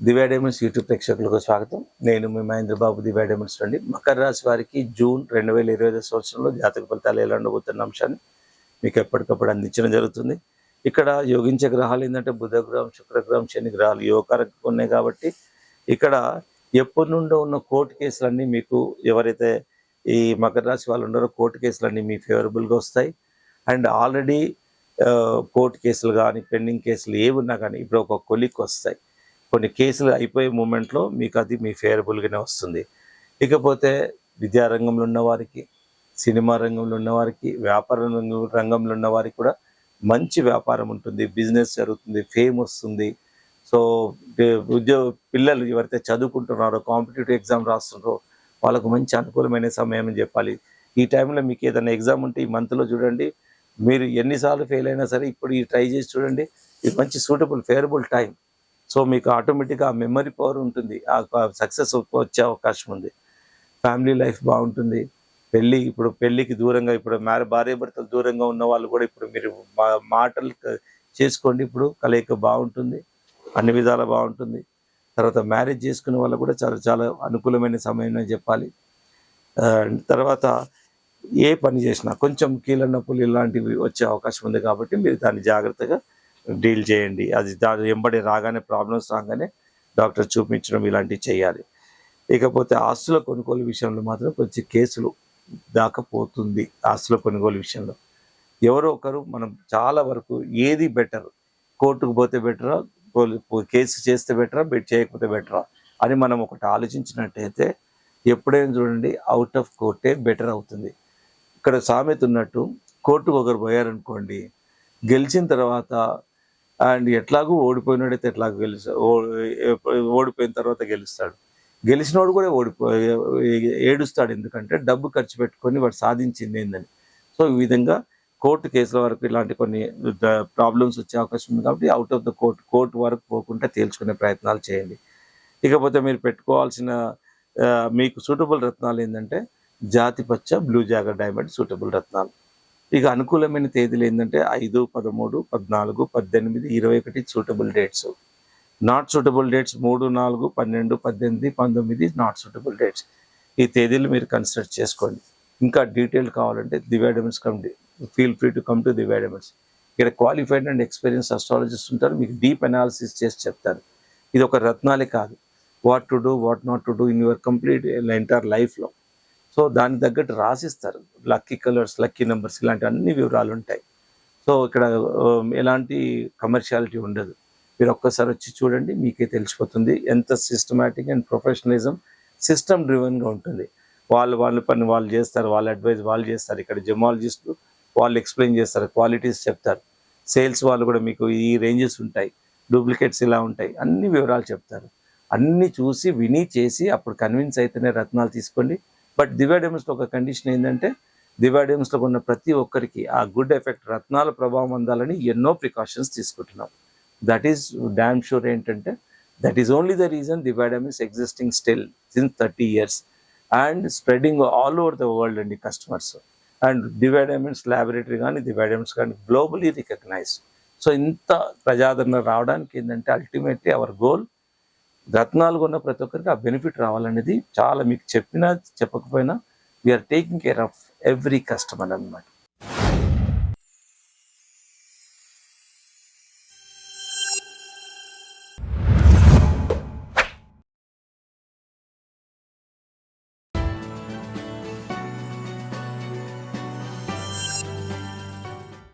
దివ్య diamonds YouTube ప్రేక్షకులకు స్వాగతం. నేను మీ మహేంద్ర బాబు, దివ్య డైమండ్స్ నుండి. మకర రాశి వారికి జూన్ 2025 సంవత్సరంలో జాతక ఫలితాలు ఎలా ఉండబోతున్న అంశాన్ని మీకు ఎప్పటికప్పుడు అందించడం జరుగుతుంది. ఇక్కడ యోగించే గ్రహాలు ఏంటంటే బుధగ్రహం, శుక్రగ్రహం, శని గ్రహాలు యోగకారకంగా ఉన్నాయి. కాబట్టి ఇక్కడ ఎప్పటి నుండో ఉన్న కోర్టు కేసులన్నీ మీకు, ఎవరైతే ఈ మకర రాశి వాళ్ళు ఉన్నారో, కోర్టు కేసులన్నీ మీ ఫేవరబుల్గా వస్తాయి. అండ్ ఆల్రెడీ కోర్టు కేసులు కానీ, పెండింగ్ కేసులు ఏవి ఉన్నా కానీ ఇప్పుడు ఒక కొలిక్ వస్తాయి. కొన్ని కేసులు అయిపోయే మూమెంట్లో మీకు అది మీ ఫేవరబుల్గానే వస్తుంది. ఇకపోతే విద్యారంగంలో ఉన్నవారికి, సినిమా రంగంలో ఉన్నవారికి, వ్యాపార రంగంలో ఉన్నవారికి కూడా మంచి వ్యాపారం ఉంటుంది, బిజినెస్ జరుగుతుంది, ఫేమ్ వస్తుంది. సో పిల్లలు ఎవరైతే చదువుకుంటున్నారో, కాంపిటేటివ్ ఎగ్జామ్ రాస్తున్నారో వాళ్ళకు మంచి అనుకూలమైన సమయం అని చెప్పాలి. ఈ టైంలో మీకు ఏదైనా ఎగ్జామ్ ఉంటే ఈ మంత్లో చూడండి, మీరు ఎన్నిసార్లు ఫెయిల్ అయినా సరే ఇప్పుడు ఈ ట్రై చేసి చూడండి, ఇది మంచి సూటబుల్ ఫేవరబుల్ టైం. సో మీకు ఆటోమేటిక్గా ఆ మెమరీ పవర్ ఉంటుంది, ఆ సక్సెస్ వచ్చే అవకాశం ఉంది. ఫ్యామిలీ లైఫ్ బాగుంటుంది. ఇప్పుడు పెళ్ళికి దూరంగా, ఇప్పుడు భార్య భర్తలు దూరంగా ఉన్న వాళ్ళు కూడా ఇప్పుడు మీరు మాటలు చేసుకోండి, ఇప్పుడు కలయిక బాగుంటుంది, అన్ని విధాలా బాగుంటుంది. తర్వాత మ్యారేజ్ చేసుకునే వాళ్ళు కూడా చాలా చాలా అనుకూలమైన సమయం అని చెప్పాలి. తర్వాత ఏ పని చేసినా కొంచెం కీళ్ళ నొప్పులు ఇలాంటివి వచ్చే అవకాశం ఉంది. కాబట్టి మీరు దాన్ని జాగ్రత్తగా డీల్ చేయండి. అది దాని వెంబడి రాగానే, ప్రాబ్లమ్స్ రాగానే డాక్టర్ చూపించడం ఇలాంటివి చేయాలి. ఇకపోతే ఆస్తుల కొనుగోలు విషయంలో మాత్రం కొంచెం కేసులు దాకా పోతుంది. ఆస్తుల కొనుగోలు విషయంలో ఎవరో ఒకరు, మనం చాలా వరకు ఏది బెటర్, కోర్టుకు పోతే బెటరా, కేసు చేస్తే బెటరా, చేయకపోతే బెటరా అని మనం ఒకటి ఆలోచించినట్టయితే ఎప్పుడైనా చూడండి అవుట్ ఆఫ్ కోర్టే బెటర్ అవుతుంది. ఇక్కడ సామెత ఉన్నట్టు, కోర్టుకు ఒకరు పోయారనుకోండి, గెలిచిన తర్వాత అండ్ ఎట్లాగూ ఓడిపోయినాడైతే ఎట్లాగూ ఓడిపోయిన తర్వాత గెలుస్తాడు. గెలిచినోడు కూడా ఏడుస్తాడు, ఎందుకంటే డబ్బు ఖర్చు పెట్టుకొని వాడు సాధించింది ఏందని. సో ఈ విధంగా కోర్టు కేసుల వరకు ఇలాంటి కొన్ని ప్రాబ్లమ్స్ వచ్చే అవకాశం ఉంది. కాబట్టి అవుట్ ఆఫ్ ద కోర్టు వరకు పోకుండా తేల్చుకునే ప్రయత్నాలు చేయండి. ఇకపోతే మీరు పెట్టుకోవాల్సిన మీకు సూటబుల్ రత్నాలు ఏంటంటే జాతి పచ్చ, బ్లూ జాగర్ డైమండ్ సూటబుల్ రత్నాలు. ఇక అనుకూలమైన తేదీలు ఏంటంటే 5, 13, 14, 18, 21 suitable dates. Not suitable dates 3, 4, 12, 18, 19 not suitable dates. ఈ తేదీలు మీరు కన్సిడర్ చేసుకోండి. ఇంకా డీటెయిల్ కావాలంటే Divya Diamonds feel free to come to Divya Diamonds. ఇక్కడ క్వాలిఫైడ్ అండ్ ఎక్స్పీరియన్స్ అస్ట్రాలజిస్ట్ ఉంటారు, మీకు డీప్ అనాలిసిస్ చేసి చెప్తారు. ఇది ఒక రత్నాలే కాదు, what to do, what not to do in your complete entire లైఫ్లో. సో దానికి తగ్గట్టు రాసిస్తారు, లక్కీ కలర్స్, లక్కీ నెంబర్స్, ఇలాంటి అన్ని వివరాలు ఉంటాయి. సో ఇక్కడ ఎలాంటి కమర్షియాలిటీ ఉండదు. మీరు ఒక్కసారి వచ్చి చూడండి, మీకే తెలిసిపోతుంది ఎంత సిస్టమేటిక్ అండ్ ప్రొఫెషనలిజం, సిస్టమ్ డ్రివెన్గా ఉంటుంది. వాళ్ళ పని వాళ్ళు చేస్తారు, వాళ్ళ అడ్వైజ్ వాళ్ళు చేస్తారు. ఇక్కడ జెమాలజిస్టులు వాళ్ళు ఎక్స్ప్లెయిన్ చేస్తారు, క్వాలిటీస్ చెప్తారు. సేల్స్ వాళ్ళు కూడా మీకు ఈ రేంజెస్ ఉంటాయి, డూప్లికేట్స్ ఇలా ఉంటాయి, అన్ని వివరాలు చెప్తారు. అన్నీ చూసి విని చేసి అప్పుడు కన్విన్స్ అయితేనే రత్నాలు తీసుకోండి. బట్ దివ్య డైమండ్స్లో ఒక కండిషన్ ఏంటంటే, దివ్య డైమండ్స్లో ఉన్న ప్రతి ఒక్కరికి ఆ గుడ్ ఎఫెక్ట్, రత్నాల ప్రభావం అందాలని ఎన్నో ప్రికాషన్స్ తీసుకుంటున్నాం. That is damn sure. ఏంటంటే that is only the reason Divya Diamonds existing still since 30 years and spreading all over the world అండి customers. And Divya Diamonds laboratory కానీ, దివ్య డైమండ్స్ కానీ గ్లోబలీ రికగ్నైజ్. సో ఇంత ప్రజాదరణ రావడానికి ఏంటంటే అల్టిమేట్లీ అవర్ గోల్, రత్నాలు కొన్న ప్రతి ఒక్కరికి ఆ బెనిఫిట్ రావాలనేది. చాలా మీకు చెప్పినా చెప్పకపోయినా we're taking care of every customer అన్నమాట.